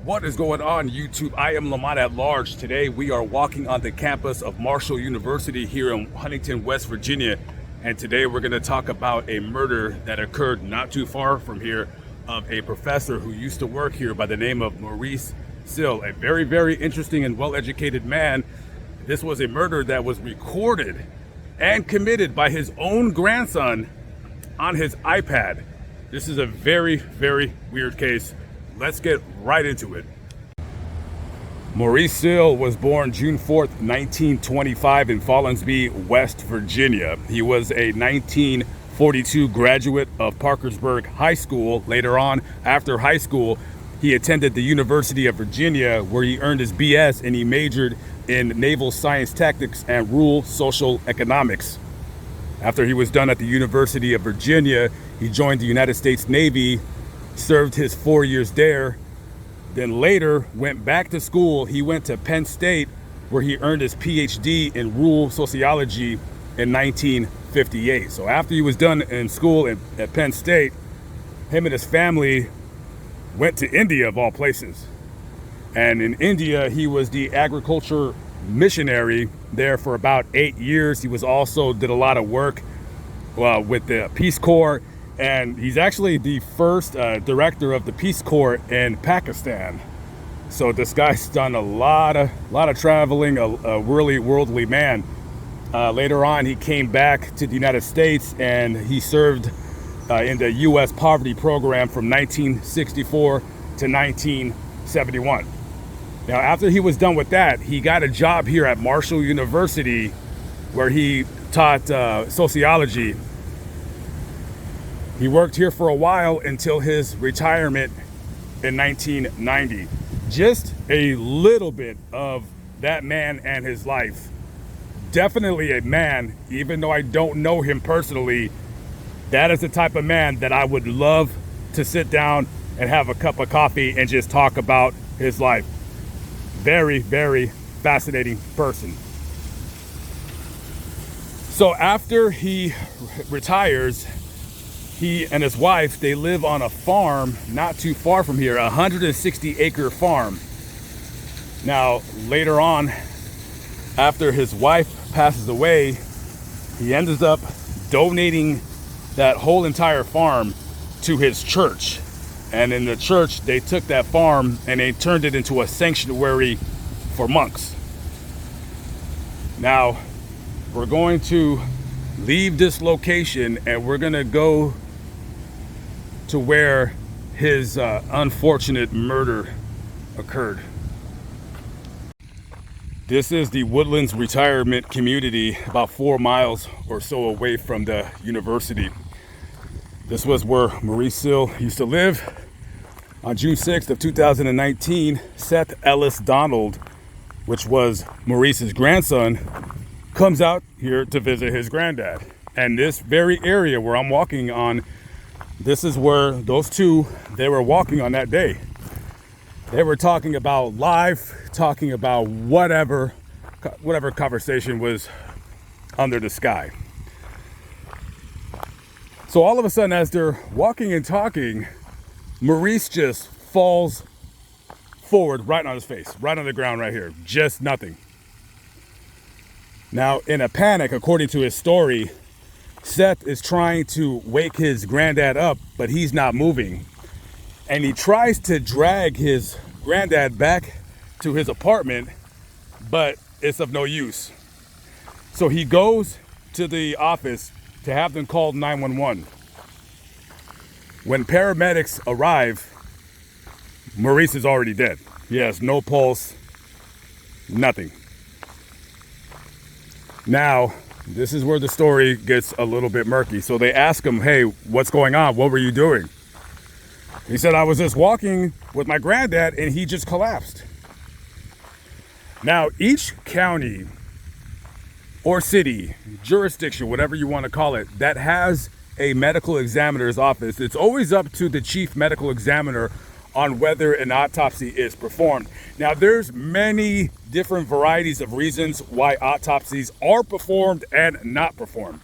What is going on, YouTube? I am Lamont at Large. Today we are walking on the campus of Marshall University here in Huntington, West Virginia. And today we're going to talk about a murder that occurred not too far from here of a professor who used to work here by the name of Maurice Sill, a very, very interesting and well-educated man. This was a murder that was recorded and committed by his own grandson on his iPad. This is a very, very weird case. Let's get right into it. Maurice Sill was born June 4th, 1925 in Follinsby, West Virginia. He was a 1942 graduate of Parkersburg High School. Later on, after high school, he attended the University of Virginia, where he earned his BS and he majored in naval science tactics and rural social economics. After he was done at the University of Virginia, he joined the United States Navy, served his 4 years there, then later went back to school. He went to Penn State, where he earned his PhD in rural sociology in 1958. So after he was done in school at Penn State, him and his family went to India, of all places. And in India, he was the agriculture missionary there for about 8 years. He was also did a lot of work with the Peace Corps. And he's actually the first director of the Peace Corps in Pakistan. So this guy's done a lot of traveling, a really worldly man. Later on, he came back to the United States and he served in the U.S. poverty program from 1964 to 1971. Now, after he was done with that, he got a job here at Marshall University, where he taught sociology. He worked here for a while until his retirement in 1990. Just a little bit of that man and his life. Definitely a man, even though I don't know him personally, that is the type of man that I would love to sit down and have a cup of coffee and just talk about his life. Very, very fascinating person. So after he retires, he and his wife, they live on a farm not too far from here, a 160-acre farm. Now, later on, after his wife passes away, he ends up donating that whole entire farm to his church. And in the church, they took that farm and they turned it into a sanctuary for monks. Now, we're going to leave this location and we're gonna go to where his unfortunate murder occurred. This is the Woodlands retirement community, about 4 miles or so away from the university. This was where Maurice Sill used to live. On June 6th of 2019, Seth Ellis Donald, which was Maurice's grandson, comes out here to visit his granddad. And this very area where I'm walking on, this is where those two, they were walking on that day. They were talking about life, talking about whatever conversation was under the sky. So all of a sudden, as they're walking and talking, Maurice just falls forward right on his face, right on the ground right here, just nothing. Now, in a panic, according to his story, Seth is trying to wake his granddad up, but he's not moving. And he tries to drag his granddad back to his apartment, but it's of no use. So he goes to the office to have them call 911. When paramedics arrive, Maurice is already dead. He has no pulse, nothing. Now, this is where the story gets a little bit murky. So they ask him, hey, what's going on? What were you doing? He said, I was just walking with my granddad and he just collapsed. Now, each county or city, jurisdiction, whatever you want to call it, that has a medical examiner's office, it's always up to the chief medical examiner on whether an autopsy is performed. Now, there's many different varieties of reasons why autopsies are performed and not performed.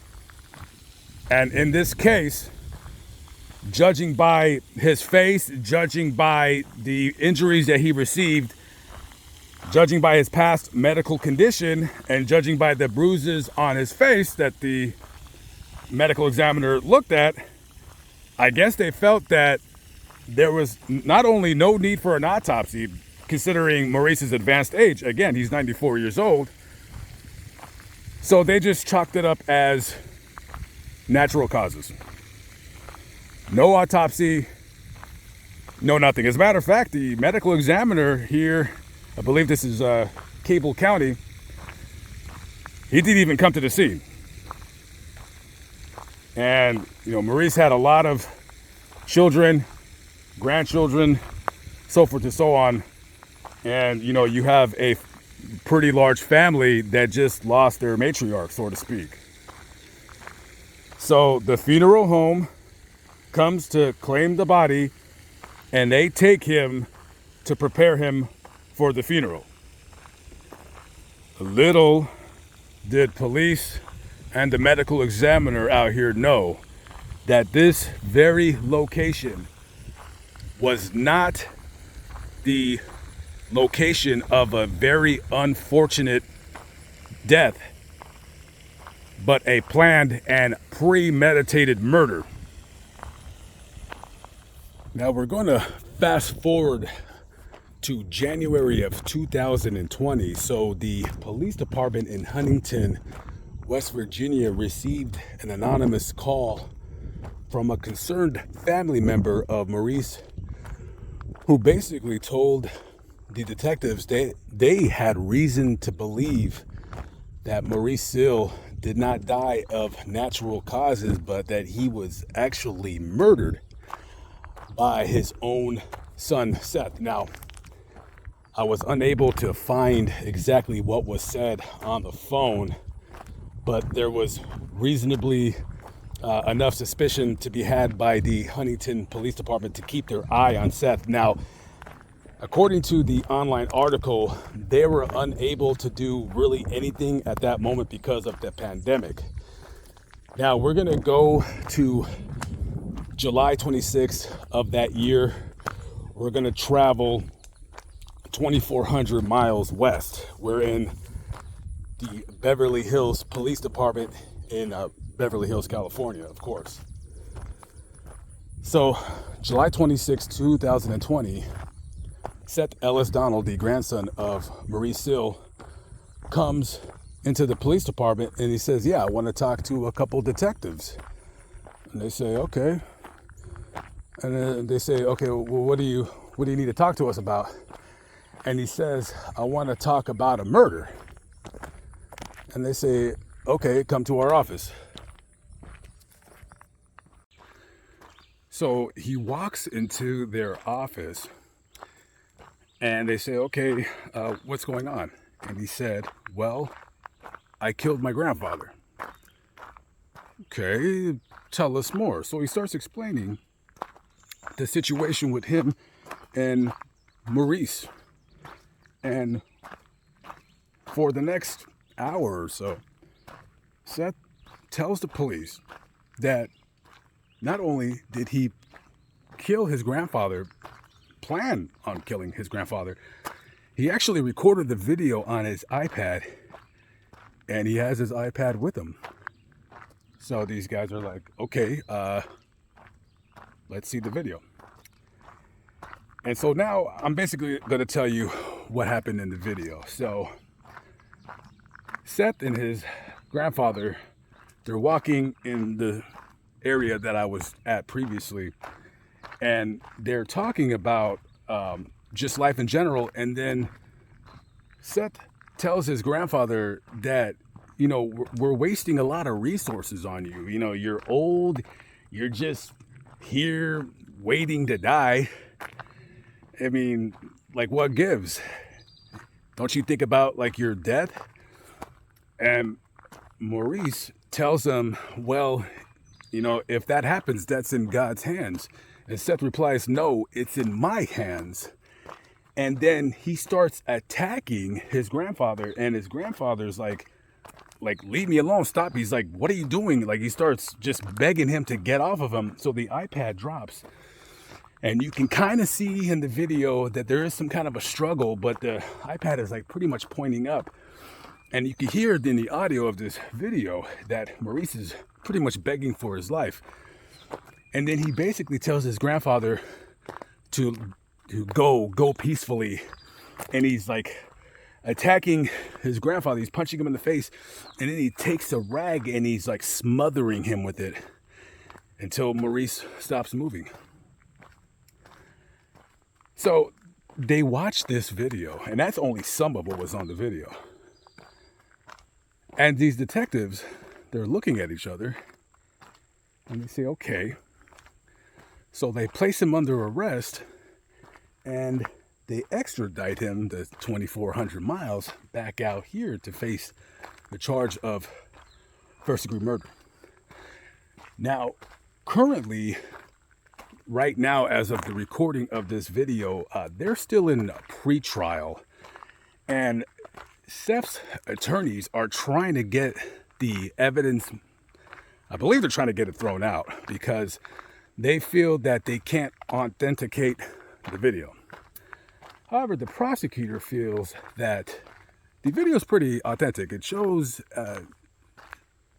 And in this case, judging by his face, judging by the injuries that he received, judging by his past medical condition, and judging by the bruises on his face that the medical examiner looked at, I guess they felt that there was not only no need for an autopsy, considering Maurice's advanced age. Again, he's 94 years old. So they just chalked it up as natural causes. No autopsy, no nothing. As a matter of fact, the medical examiner here, I believe this is Cable County, he didn't even come to the scene. And, Maurice had a lot of children, grandchildren, so forth and so on. And, you have a pretty large family that just lost their matriarch, so to speak. So the funeral home comes to claim the body, and they take him to prepare him for the funeral. Little did police and the medical examiner out here know that this very location was not the location of a very unfortunate death, but a planned and premeditated murder. Now we're going to fast forward to January of 2020. So the police department in Huntington, West Virginia, received an anonymous call from a concerned family member of Maurice, who basically told the detectives they had reason to believe that Maurice Sill did not die of natural causes, but that he was actually murdered by his own son, Seth. Now, I was unable to find exactly what was said on the phone, but there was reasonably enough suspicion to be had by the Huntington Police Department to keep their eye on Seth. Now, according to the online article, they were unable to do really anything at that moment because of the pandemic. Now, we're going to go to July 26th of that year. We're going to travel 2,400 miles west. We're in the Beverly Hills Police Department in Beverly Hills, California, of course. So, July 26, 2020, Seth Ellis Donald, the grandson of Maurice Sill, comes into the police department and he says, "Yeah, I want to talk to a couple detectives." And they say, "Okay." And then they say, "Okay, well, what do you need to talk to us about?" And he says, "I want to talk about a murder." And they say, "Okay, come to our office." So he walks into their office and they say, "Okay, what's going on?" And he said, "Well, I killed my grandfather." "Okay, tell us more." So he starts explaining the situation with him and Maurice. And for the next hour or so, Seth tells the police that not only did he kill his grandfather, plan on killing his grandfather, he actually recorded the video on his iPad, and he has his iPad with him. So these guys are like, "Okay, let's see the video." And so now I'm basically going to tell you what happened in the video. So Seth and his grandfather, they're walking in the area that I was at previously, and they're talking about just life in general. And then Seth tells his grandfather that, we're wasting a lot of resources on you. You're old, you're just here waiting to die. I mean, like, what gives? Don't you think about, like, your death? And Maurice tells him, "Well, if that happens, that's in God's hands." And Seth replies, "No, it's in my hands." And then he starts attacking his grandfather, and his grandfather's like, like, leave me alone, stop. He's like, what are you doing? Like, he starts just begging him to get off of him. So the iPad drops. And you can kind of see in the video that there is some kind of a struggle, but the iPad is like pretty much pointing up. And you can hear in the audio of this video that Maurice is pretty much begging for his life. And then he basically tells his grandfather to go peacefully. And he's like attacking his grandfather. He's punching him in the face. And then he takes a rag and he's like smothering him with it until Maurice stops moving. So they watched this video, and that's only some of what was on the video. And these detectives, they're looking at each other and they say, okay. So they place him under arrest and they extradite him the 2,400 miles back out here to face the charge of first-degree murder. Now, currently, right now, as of the recording of this video, they're still in a pre-trial, and Seth's attorneys are trying to get the evidence. I believe they're trying to get it thrown out because they feel that they can't authenticate the video. However, the prosecutor feels that the video is pretty authentic. It shows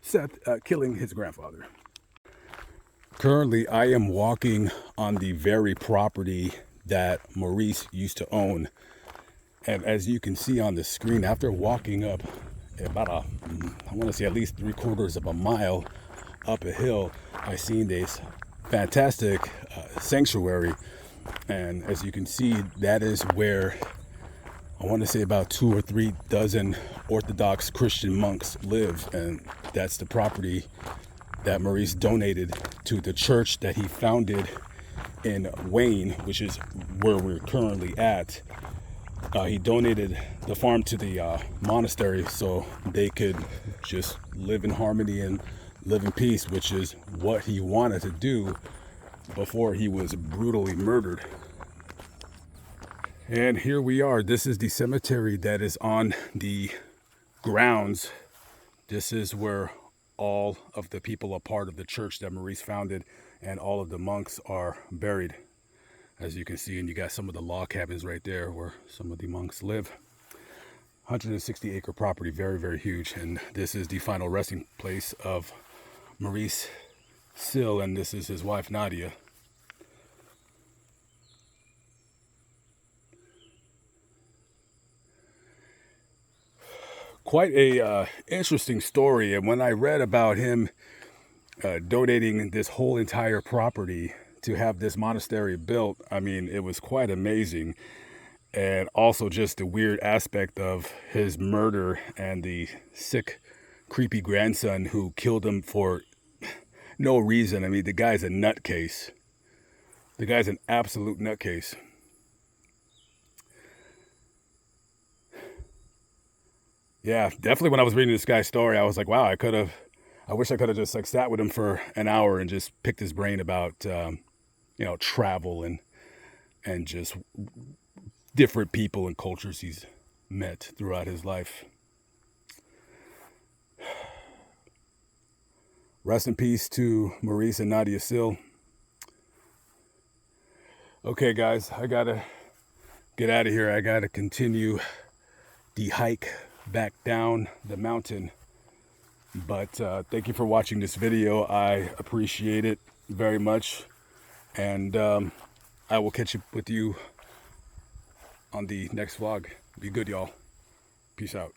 Seth killing his grandfather. Currently, I am walking on the very property that Maurice used to own. And as you can see on the screen, after walking up about I want to say at least 3/4 of a mile up a hill, I seen this fantastic sanctuary. And as you can see, that is where I want to say about 2 or 3 dozen Orthodox Christian monks live. And that's the property that Maurice donated to the church that he founded in Wayne, which is where we're currently at. He donated the farm to the monastery so they could just live in harmony and live in peace, which is what he wanted to do before he was brutally murdered. And here we are. This is the cemetery that is on the grounds. This is where all of the people a part of the church that Maurice founded and all of the monks are buried, as you can see. And you got some of the log cabins right there where some of the monks live. 160-acre property, very, very huge. And this is the final resting place of Maurice Sill, and this is his wife Nadia. Quite a interesting story. And when I read about him donating this whole entire property to have this monastery built, I mean, it was quite amazing. And also just the weird aspect of his murder and the sick, creepy grandson who killed him for no reason. I mean, the guy's a nutcase. The guy's an absolute nutcase. Yeah, definitely when I was reading this guy's story, I was like, wow, I wish I could have just like sat with him for an hour and just picked his brain about, travel and just different people and cultures he's met throughout his life. Rest in peace to Maurice and Nadia Sill. Okay, guys, I gotta get out of here. I gotta continue the hike back down the mountain. But thank you for watching this video. I appreciate it very much. And I will catch up with you on the next vlog. Be good, y'all. Peace out.